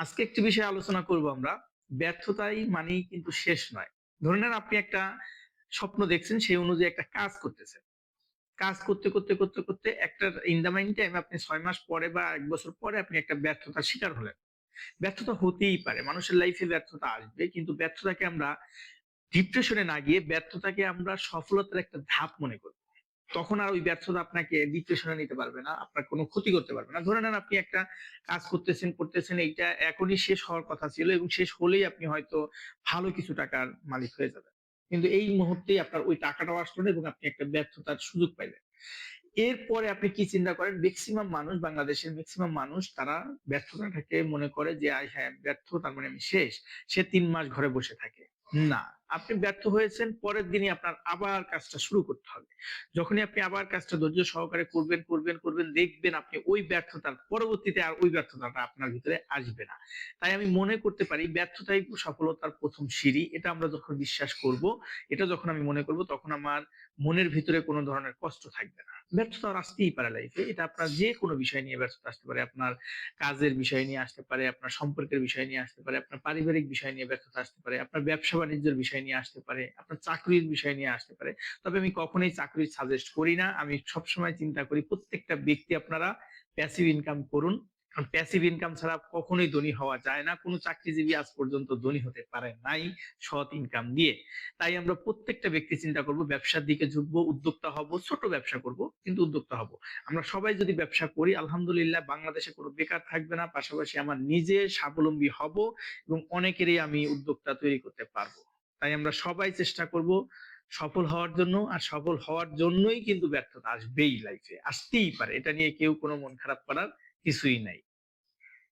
আজকে একটি বিষয়ে আলোচনা করব আমরা। ব্যর্থতাই মানেই কিন্তু শেষ নয়। ধরে নেন আপনি একটা স্বপ্ন দেখছেন, সেই অনুযায়ী একটা কাজ করতেছেন। কাজ করতে একটা ইন দ্যা মেইন টাইম আপনি ৬ মাস পরে বা ১ বছর পরে আপনি একটা ব্যর্থতার শিকার হলেন। ব্যর্থতা হতেই পারে। মানুষের লাইফে ব্যর্থতা আসবে। কিন্তু ব্যর্থতাকে আমরা ডিপ্রেশনে না গিয়ে ব্যর্থতাকে আমরা সফলতার একটা ধাপ মনে করি। তখন আর ওই ব্যর্থতা আপনাকে ডিপ্রেশনে নিতে পারবে না, আপনার কোনো ক্ষতি করতে পারবে না। ধরে নেন আপনি একটা কাজ করতেছেন, এইটা এখনই শেষ হওয়ার কথা ছিল এবং শেষ হলেই আপনি হয়তো ভালো কিছু টাকার মালিক হয়ে যাবেন। কিন্তু এই মুহূর্তেই আপনার ওই টাকাটাও আসলো না এবং আপনি একটা ব্যর্থতার সুযোগ পাইলেন। এরপরে আপনি কি চিন্তা করেন? মেক্সিমাম মানুষ, বাংলাদেশের মেক্সিমাম মানুষ তারা ব্যর্থতাটাকে মনে করে যে হ্যাঁ, ব্যর্থ তার মানে আমি শেষ। সে ৩ মাস ঘরে বসে থাকে। না, আপনি ব্যর্থ হয়েছেন, পরের দিনই আপনার আবার কাজটা শুরু করতে হবে। যখনই আপনি আবার কাজটা ধৈর্য সহকারে করবেন, দেখবেন আপনি ওই ব্যর্থতার পরবর্তীতে আর ওই ব্যর্থতাটা আপনার ভিতরে আসবে না। তাই আমি মনে করতে পারি ব্যর্থতাই সফলতার ১ম সিঁড়ি। এটা আমরা যখন বিশ্বাস করব, এটা যখন আমি মনে করব, তখন আমার মনের ভিতরে কোনো ধরনের কষ্ট থাকবে না। ব্যর্থতা আসতেই পারে লাইফে। এটা আপনার যেকোনো বিষয় নিয়ে ব্যর্থতা আসতে পারে। আপনার কাজের বিষয় নিয়ে আসতে পারে, আপনার সম্পর্কের বিষয় নিয়ে আসতে পারে, আপনার পারিবারিক বিষয় নিয়ে ব্যর্থতা আসতে পারে, আপনার ব্যবসা-বাণিজ্যের বিষয় নিয়ে আসতে পারে, আপনার চাকরির বিষয় নিয়ে আসতে পারে। তবে আমি কখনোই চাকরি সাজেস্ট করি না। আমি সবসময় চিন্তা করি প্রত্যেকটা ব্যক্তি আপনারা প্যাসিভ ইনকাম করুন। কারণ প্যাসিভ ইনকাম ছাড়া কখনোই ধনী হওয়া যায় না। কোন চাকরিজীবী আজ পর্যন্ত ধনী হতে পারে নাই সৎ ইনকাম দিয়ে। তাই আমরা প্রত্যেকটা ব্যক্তি চিন্তা করব ব্যবসার দিকে ঝুঁকবো, উদ্যোক্তা হব, ছোট ব্যবসা করব কিন্তু উদ্যোক্তা হব। আমরা সবাই যদি ব্যবসা করি আলহামদুলিল্লাহ বাংলাদেশে কোনো বেকার থাকবে না। পাশাপাশি আমার নিজে স্বাবলম্বী হব এবং অনেকেরই আমি উদ্যোক্তা তৈরি করতে পারবো। তাই আমরা সবাই চেষ্টা করব সফল হওয়ার জন্য। আর সফল হওয়ার জন্যই কিন্তু ব্যর্থতা আসবেই লাইফে। আসতেই পারে। এটা নিয়ে কেউ কোনো মন খারাপ করার কিছুই নাই।